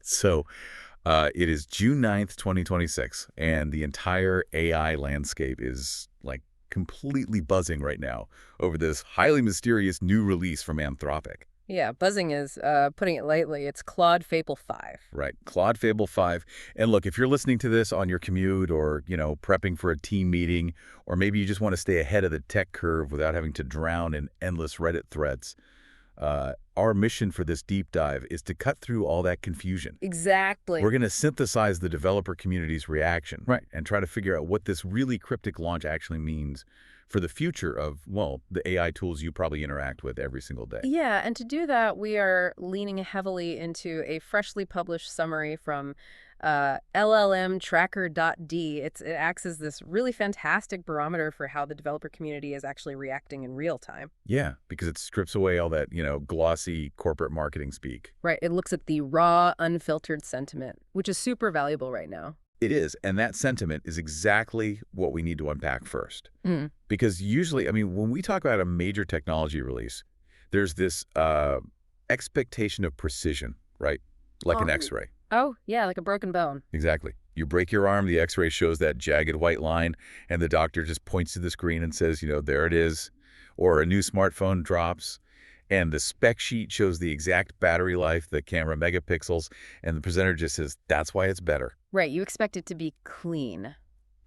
So it is June 9th, 2026, and the entire AI landscape is like completely buzzing right now over this highly mysterious new release from Anthropic. Yeah, buzzing is putting it lightly. It's Claude Fable 5. Right, Claude Fable 5. And look, if you're listening to this on your commute or, prepping for a team meeting, or maybe you just want to stay ahead of the tech curve without having to drown in endless Reddit threads, our mission for this deep dive is to cut through all that confusion. Exactly. We're going to synthesize the developer community's reaction, Right. and try to figure out what this really cryptic launch actually means for the future of, well, the AI tools you probably interact with every single day. Yeah, and to do that, we are leaning heavily into a freshly published summary from LLMtracker.d. It acts as this really fantastic barometer for how the developer community is actually reacting in real time. Yeah, because it strips away all that, glossy corporate marketing speak. Right, it looks at the raw, unfiltered sentiment, which is super valuable right now. It is, and that sentiment is exactly what we need to unpack first. Mm. Because usually, when we talk about a major technology release, there's this expectation of precision, right? Like an X-ray. Oh, yeah, like a broken bone. Exactly. You break your arm, the X-ray shows that jagged white line, and the doctor just points to the screen and says, there it is. Or a new smartphone drops, and the spec sheet shows the exact battery life, the camera megapixels, and the presenter just says, that's why it's better. Right, you expect it to be clean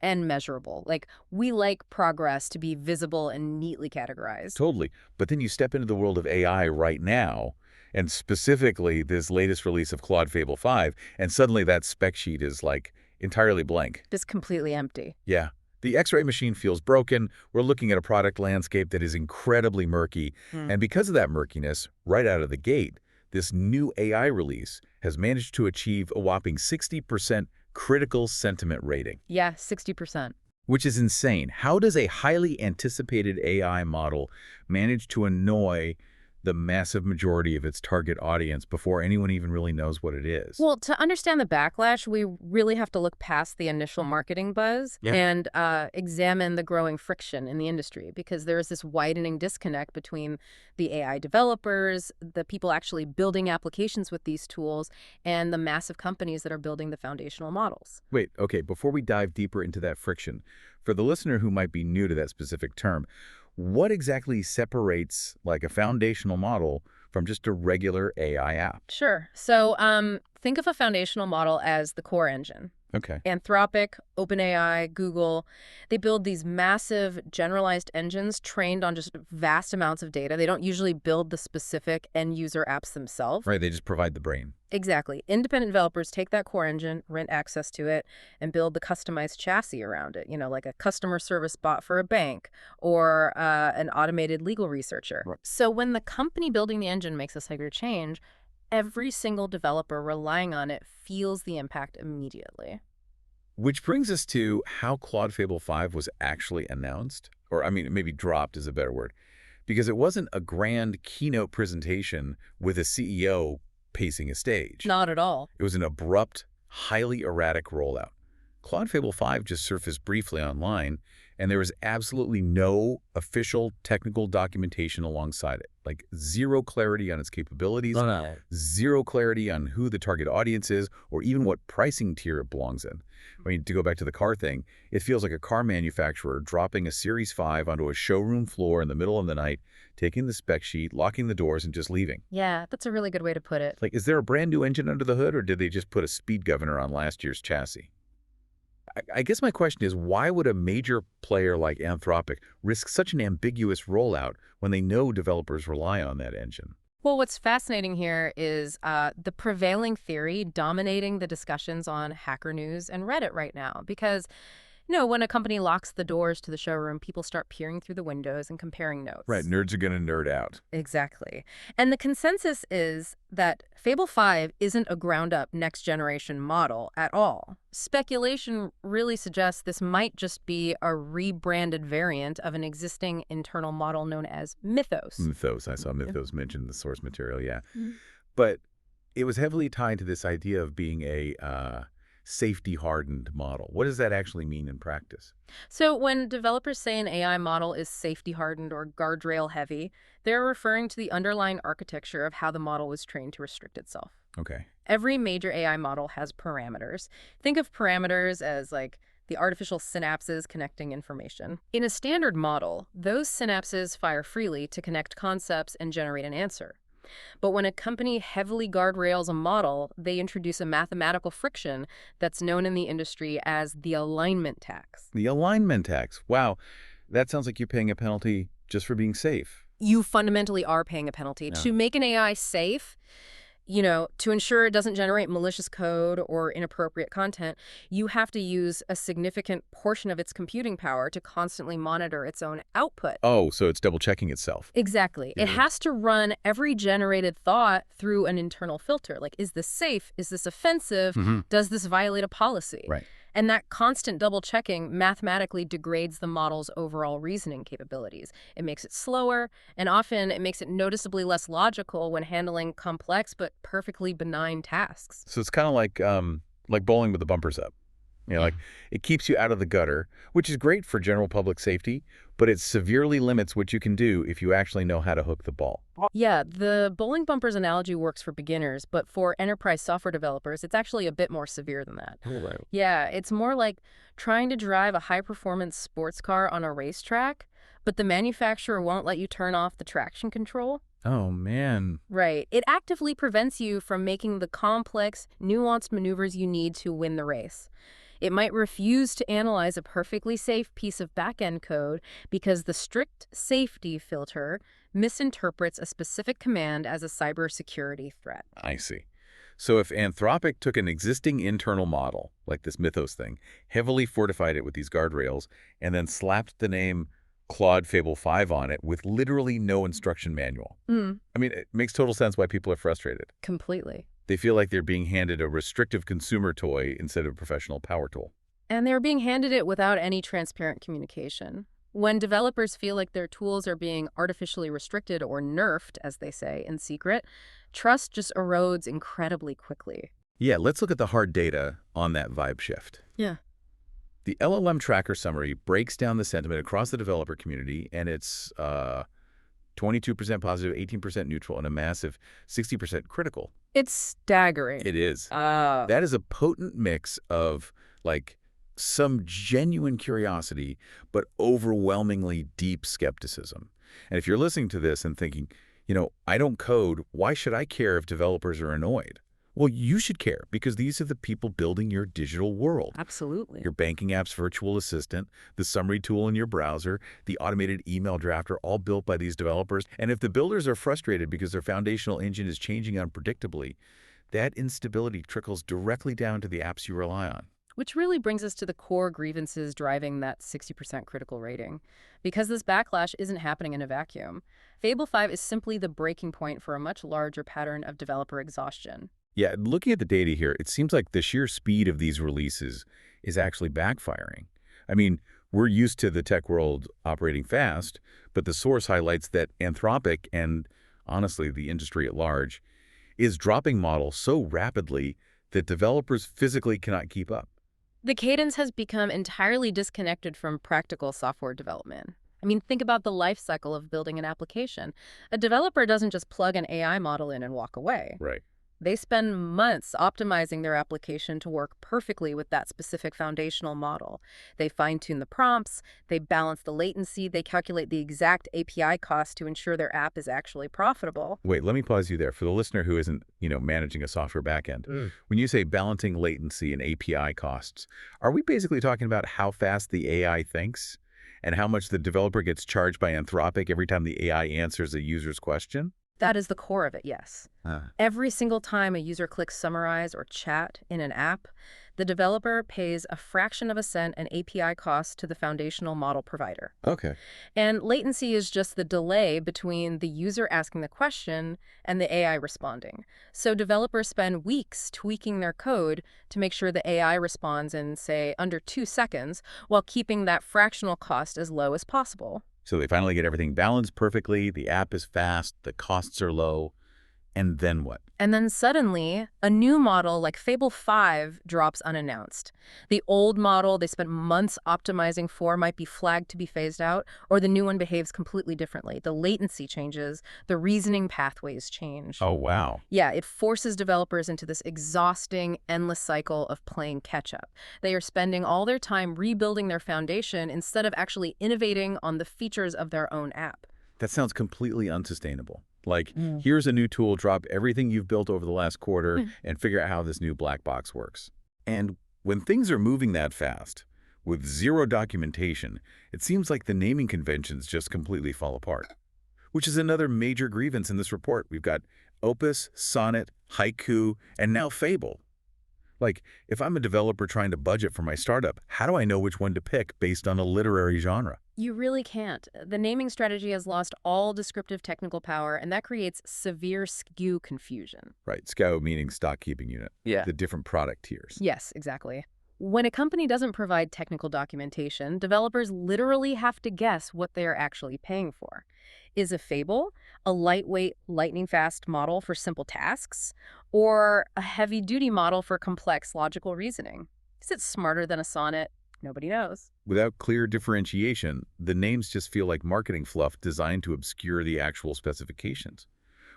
and measurable. Like, we like progress to be visible and neatly categorized. Totally. But then you step into the world of AI right now, and specifically this latest release of Claude Fable 5, and suddenly that spec sheet is like entirely blank. Just completely empty. Yeah. The X-ray machine feels broken. We're looking at a product landscape that is incredibly murky. And because of that murkiness, right out of the gate, this new AI release has managed to achieve a whopping 60% critical sentiment rating. Yeah, 60%. Which is insane. How does a highly anticipated AI model manage to annoy the massive majority of its target audience before anyone even really knows what it is? Well, to understand the backlash, we really have to look past the initial marketing buzz and examine the growing friction in the industry, because there is this widening disconnect between the AI developers, the people actually building applications with these tools, and the massive companies that are building the foundational models. Wait, okay, before we dive deeper into that friction, for the listener who might be new to that specific term, what exactly separates like a foundational model from just a regular AI app? Sure. So think of a foundational model as the core engine. Okay. Anthropic, OpenAI, Google, they build these massive generalized engines trained on just vast amounts of data. They don't usually build the specific end-user apps themselves. Right, they just provide the brain. Exactly. Independent developers take that core engine, rent access to it, and build the customized chassis around it, like a customer service bot for a bank or an automated legal researcher. Right. So when the company building the engine makes a cyber change, every single developer relying on it feels the impact immediately. Which brings us to how Claude Fable 5 was actually announced, or maybe dropped is a better word, because it wasn't a grand keynote presentation with a CEO pacing a stage. Not at all. It was an abrupt, highly erratic rollout. Claude Fable 5 just surfaced briefly online, and there was absolutely no official technical documentation alongside it. Like zero clarity on its capabilities, zero clarity on who the target audience is, or even what pricing tier it belongs in. To go back to the car thing, it feels like a car manufacturer dropping a Series 5 onto a showroom floor in the middle of the night, taking the spec sheet, locking the doors, and just leaving. Yeah, that's a really good way to put it. Like, is there a brand new engine under the hood, or did they just put a speed governor on last year's chassis? I guess my question is, why would a major player like Anthropic risk such an ambiguous rollout when they know developers rely on that engine? Well, what's fascinating here is the prevailing theory dominating the discussions on Hacker News and Reddit right now. Because, when a company locks the doors to the showroom, people start peering through the windows and comparing notes. Right, nerds are going to nerd out. Exactly. And the consensus is that Fable 5 isn't a ground-up next-generation model at all. Speculation really suggests this might just be a rebranded variant of an existing internal model known as Mythos. Mythos. I saw Mythos mentioned in the source material, yeah. But it was heavily tied to this idea of being a safety-hardened model. What does that actually mean in practice? So when developers say an AI model is safety-hardened or guardrail-heavy, they're referring to the underlying architecture of how the model was trained to restrict itself. Okay. Every major AI model has parameters. Think of parameters as like the artificial synapses connecting information. In a standard model, those synapses fire freely to connect concepts and generate an answer. But when a company heavily guardrails a model, they introduce a mathematical friction that's known in the industry as the alignment tax. The alignment tax. Wow, that sounds like you're paying a penalty just for being safe. You fundamentally are paying a penalty. Yeah. To make an AI safe, to ensure it doesn't generate malicious code or inappropriate content, you have to use a significant portion of its computing power to constantly monitor its own output. Oh, so it's double-checking itself. Exactly. It has to run every generated thought through an internal filter. Like, is this safe? Is this offensive? Does this violate a policy? Right. And that constant double-checking mathematically degrades the model's overall reasoning capabilities. It makes it slower, and often it makes it noticeably less logical when handling complex but perfectly benign tasks. So it's kind of like bowling with the bumpers up. Like it keeps you out of the gutter, which is great for general public safety, but it severely limits what you can do if you actually know how to hook the ball. Yeah, the bowling bumpers analogy works for beginners, but for enterprise software developers, it's actually a bit more severe than that. Oh, right. Yeah, it's more like trying to drive a high-performance sports car on a racetrack, but the manufacturer won't let you turn off the traction control. Oh, man. Right. It actively prevents you from making the complex, nuanced maneuvers you need to win the race. It might refuse to analyze a perfectly safe piece of back-end code because the strict safety filter misinterprets a specific command as a cybersecurity threat. I see. So if Anthropic took an existing internal model, like this Mythos thing, heavily fortified it with these guardrails, and then slapped the name Claude Fable 5 on it with literally no instruction manual. I mean, it makes total sense why people are frustrated. Completely. They feel like they're being handed a restrictive consumer toy instead of a professional power tool. And they're being handed it without any transparent communication. When developers feel like their tools are being artificially restricted or nerfed, as they say, in secret, trust just erodes incredibly quickly. Yeah, let's look at the hard data on that vibe shift. Yeah. The LLM tracker summary breaks down the sentiment across the developer community, and it's 22% positive, 18% neutral, and a massive 60% critical. It's staggering. It is. That is a potent mix of, like, some genuine curiosity, but overwhelmingly deep skepticism. And if you're listening to this and thinking, I don't code, why should I care if developers are annoyed? Well, you should care because these are the people building your digital world. Absolutely. Your banking app's virtual assistant, the summary tool in your browser, the automated email drafter, all built by these developers. And if the builders are frustrated because their foundational engine is changing unpredictably, that instability trickles directly down to the apps you rely on. Which really brings us to the core grievances driving that 60% critical rating. Because this backlash isn't happening in a vacuum, Fable 5 is simply the breaking point for a much larger pattern of developer exhaustion. Yeah, looking at the data here, it seems like the sheer speed of these releases is actually backfiring. I mean, we're used to the tech world operating fast, but the source highlights that Anthropic and, honestly, the industry at large, is dropping models so rapidly that developers physically cannot keep up. The cadence has become entirely disconnected from practical software development. I mean, think about the life cycle of building an application. A developer doesn't just plug an AI model in and walk away. Right. They spend months optimizing their application to work perfectly with that specific foundational model. They fine-tune the prompts, they balance the latency, they calculate the exact API cost to ensure their app is actually profitable. Wait, let me pause you there. For the listener who isn't, managing a software backend, when you say balancing latency and API costs, are we basically talking about how fast the AI thinks and how much the developer gets charged by Anthropic every time the AI answers a user's question? That is the core of it, yes. Every single time a user clicks summarize or chat in an app, the developer pays a fraction of a cent an API cost to the foundational model provider. Okay. And latency is just the delay between the user asking the question and the AI responding. So developers spend weeks tweaking their code to make sure the AI responds in, say, under 2 seconds, while keeping that fractional cost as low as possible. So they finally get everything balanced perfectly, the app is fast, the costs are low, And then what? And then suddenly, a new model like Fable 5 drops unannounced. The old model they spent months optimizing for might be flagged to be phased out, or the new one behaves completely differently. The latency changes, the reasoning pathways change. Oh, wow. Yeah, it forces developers into this exhausting, endless cycle of playing catch-up. They are spending all their time rebuilding their foundation instead of actually innovating on the features of their own app. That sounds completely unsustainable. Like, here's a new tool, drop everything you've built over the last quarter and figure out how this new black box works. And when things are moving that fast, with zero documentation, it seems like the naming conventions just completely fall apart. Which is another major grievance in this report. We've got Opus, Sonnet, Haiku, and now Fable. Like, if I'm a developer trying to budget for my startup, how do I know which one to pick based on a literary genre? You really can't. The naming strategy has lost all descriptive technical power, and that creates severe SKU confusion. Right, SKU meaning stock keeping unit. Yeah. The different product tiers. Yes, exactly. When a company doesn't provide technical documentation, developers literally have to guess what they are actually paying for. Is a Fable a lightweight, lightning-fast model for simple tasks, or a heavy-duty model for complex logical reasoning? Is it smarter than a Sonnet? Nobody knows. Without clear differentiation, the names just feel like marketing fluff designed to obscure the actual specifications,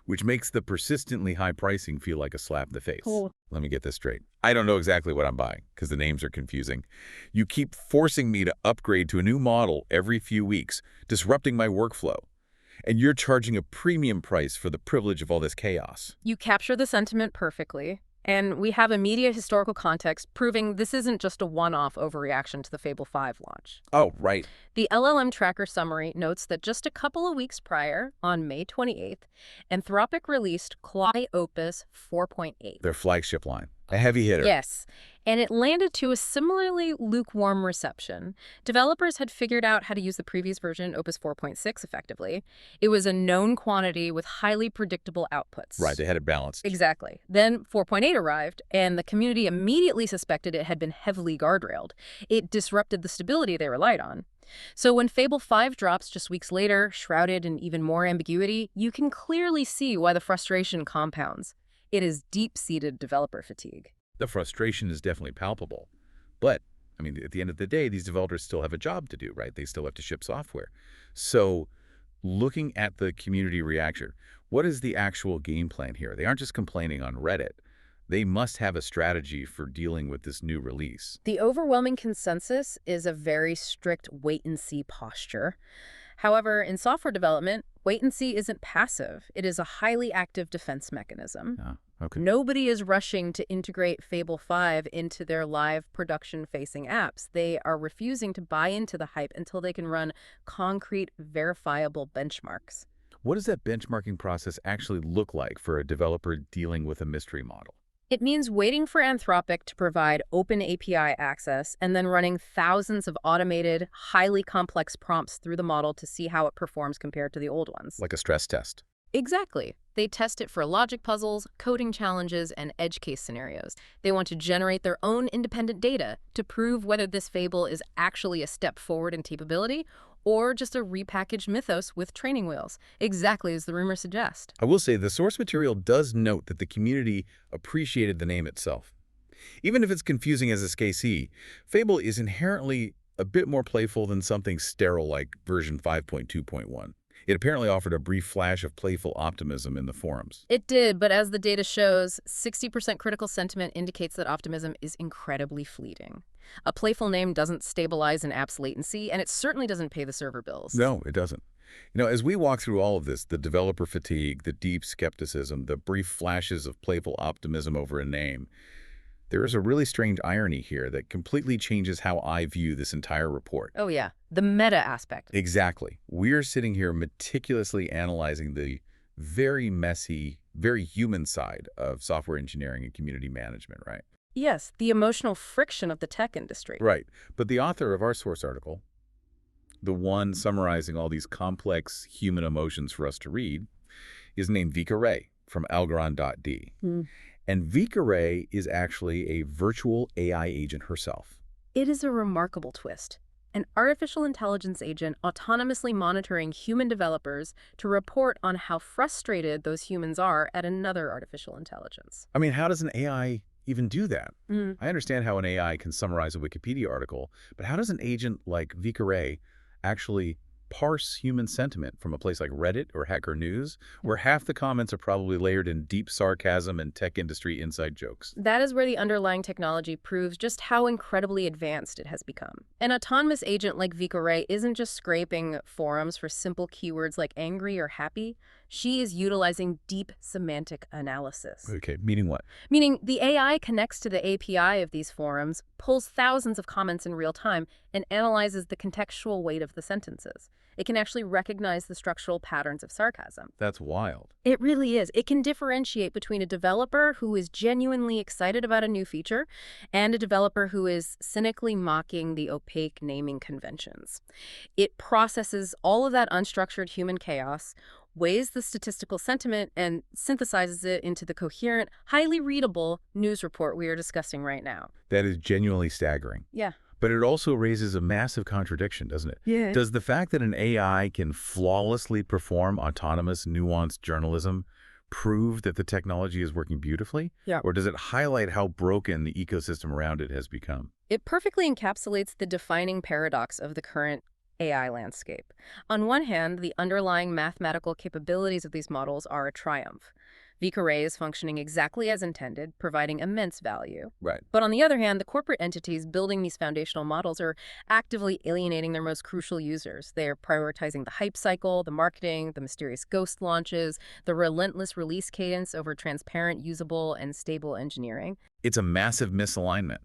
which makes the persistently high pricing feel like a slap in the face. Cool. Let me get this straight. I don't know exactly what I'm buying because the names are confusing. You keep forcing me to upgrade to a new model every few weeks, disrupting my workflow. And you're charging a premium price for the privilege of all this chaos. You capture the sentiment perfectly. And we have immediate historical context proving this isn't just a one-off overreaction to the Fable 5 launch. Oh, right. The LLM tracker summary notes that just a couple of weeks prior, on May 28th, Anthropic released Claude Opus 4.8. Their flagship line. A heavy hitter. Yes, and it landed to a similarly lukewarm reception. Developers had figured out how to use the previous version, Opus 4.6, effectively. It was a known quantity with highly predictable outputs. Right, they had it balanced. Exactly. Then 4.8 arrived, and the community immediately suspected it had been heavily guardrailed. It disrupted the stability they relied on. So when Fable 5 drops just weeks later, shrouded in even more ambiguity, you can clearly see why the frustration compounds. It is deep-seated developer fatigue. The frustration is definitely palpable. But, I mean, at the end of the day, these developers still have a job to do, right? They still have to ship software. So looking at the community reaction, what is the actual game plan here? They aren't just complaining on Reddit. They must have a strategy for dealing with this new release. The overwhelming consensus is a very strict wait-and-see posture. However, in software development, wait-and-see isn't passive. It is a highly active defense mechanism. Okay. Nobody is rushing to integrate Fable 5 into their live production-facing apps. They are refusing to buy into the hype until they can run concrete, verifiable benchmarks. What does that benchmarking process actually look like for a developer dealing with a mystery model? It means waiting for Anthropic to provide open API access and then running thousands of automated, highly complex prompts through the model to see how it performs compared to the old ones. Like a stress test. Exactly. They test it for logic puzzles, coding challenges, and edge case scenarios. They want to generate their own independent data to prove whether this Fable is actually a step forward in capability or just a repackaged Mythos with training wheels, exactly as the rumors suggest. I will say the source material does note that the community appreciated the name itself. Even if it's confusing as a SKC, Fable is inherently a bit more playful than something sterile like version 5.2.1. It apparently offered a brief flash of playful optimism in the forums. It did, but as the data shows, 60% critical sentiment indicates that optimism is incredibly fleeting. A playful name doesn't stabilize an app's latency, and it certainly doesn't pay the server bills. No, it doesn't. You know, as we walk through all of this, the developer fatigue, the deep skepticism, the brief flashes of playful optimism over a name, there is a really strange irony here that completely changes how I view this entire report. Oh yeah, the meta aspect. Exactly. We're sitting here meticulously analyzing the very messy, very human side of software engineering and community management, right? Yes, the emotional friction of the tech industry. Right. But the author of our source article, the one summarizing all these complex human emotions for us to read, is named Vika Ray from Algorand.d. And Vika Ray is actually a virtual AI agent herself. It is a remarkable twist. An artificial intelligence agent autonomously monitoring human developers to report on how frustrated those humans are at another artificial intelligence. I mean, how does an AI even do that? Mm. I understand how an AI can summarize a Wikipedia article, but how does an agent like Vicaray actually parse human sentiment from a place like Reddit or Hacker News, where half the comments are probably layered in deep sarcasm and tech industry inside jokes? That is where the underlying technology proves just how incredibly advanced it has become. An autonomous agent like Vika Ray isn't just scraping forums for simple keywords like angry or happy. She is utilizing deep semantic analysis. Okay, meaning what? Meaning the AI connects to the API of these forums, pulls thousands of comments in real time, and analyzes the contextual weight of the sentences. It can actually recognize the structural patterns of sarcasm. That's wild. It really is. It can differentiate between a developer who is genuinely excited about a new feature and a developer who is cynically mocking the opaque naming conventions. It processes all of that unstructured human chaos, weighs the statistical sentiment, and synthesizes it into the coherent, highly readable news report we are discussing right now. That is genuinely staggering. Yeah. But it also raises a massive contradiction, doesn't it? Yeah. Does the fact that an AI can flawlessly perform autonomous, nuanced journalism prove that the technology is working beautifully? Yeah. Or does it highlight how broken the ecosystem around it has become? It perfectly encapsulates the defining paradox of the current AI landscape. On one hand, the underlying mathematical capabilities of these models are a triumph. Vika Ray is functioning exactly as intended, providing immense value. Right. But on the other hand, the corporate entities building these foundational models are actively alienating their most crucial users. They're prioritizing the hype cycle, the marketing, the mysterious ghost launches, the relentless release cadence over transparent, usable, and stable engineering. It's a massive misalignment.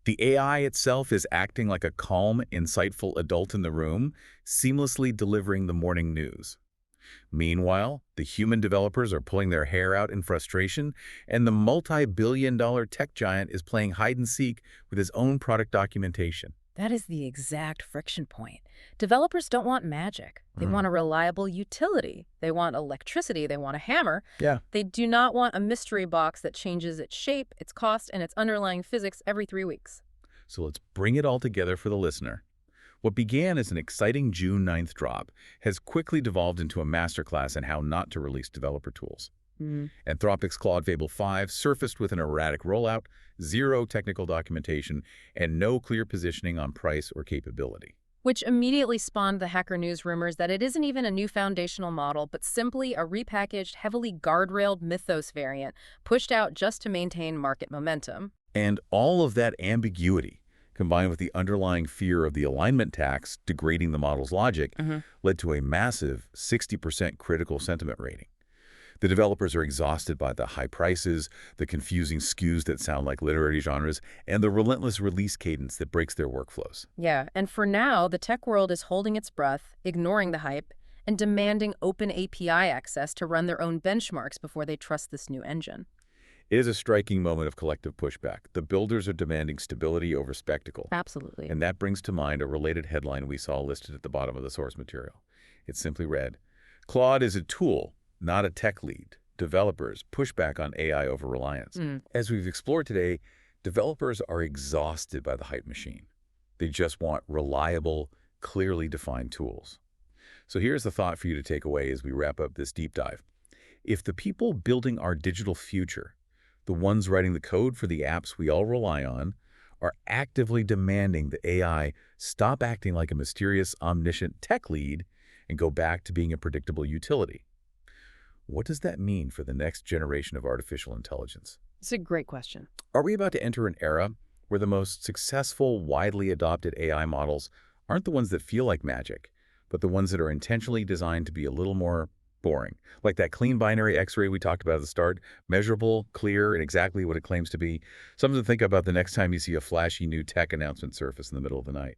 The AI itself is acting like a calm, insightful adult in the room, seamlessly delivering the morning news. Meanwhile, the human developers are pulling their hair out in frustration, and the multi-billion-dollar tech giant is playing hide-and-seek with his own product documentation. That is the exact friction point. Developers don't want magic. They want a reliable utility. They want electricity. They want a hammer. Yeah. They do not want a mystery box that changes its shape, its cost, and its underlying physics every 3 weeks. So let's bring it all together for the listener. What began as an exciting June 9th drop has quickly devolved into a masterclass in how not to release developer tools. Anthropic's Claude Fable 5 surfaced with an erratic rollout, zero technical documentation, and no clear positioning on price or capability. Which immediately spawned the Hacker News rumors that it isn't even a new foundational model, but simply a repackaged, heavily guardrailed Mythos variant, pushed out just to maintain market momentum. And all of that ambiguity, combined with the underlying fear of the alignment tax degrading the model's logic, led to a massive 60% critical sentiment rating. The developers are exhausted by the high prices, the confusing SKUs that sound like literary genres, and the relentless release cadence that breaks their workflows. Yeah, and for now, the tech world is holding its breath, ignoring the hype, and demanding open API access to run their own benchmarks before they trust this new engine. It is a striking moment of collective pushback. The builders are demanding stability over spectacle. Absolutely. And that brings to mind a related headline we saw listed at the bottom of the source material. It simply read, "Claude is a tool, not a tech lead. Developers push back on AI over-reliance." As we've explored today, developers are exhausted by the hype machine. They just want reliable, clearly defined tools. So here's the thought for you to take away as we wrap up this deep dive. If the people building our digital future, the ones writing the code for the apps we all rely on, are actively demanding the AI stop acting like a mysterious, omniscient tech lead and go back to being a predictable utility, what does that mean for the next generation of artificial intelligence? It's a great question. Are we about to enter an era where the most successful, widely adopted AI models aren't the ones that feel like magic, but the ones that are intentionally designed to be a little more boring? Like that clean binary X-ray we talked about at the start, measurable, clear, and exactly what it claims to be. Something to think about the next time you see a flashy new tech announcement surface in the middle of the night.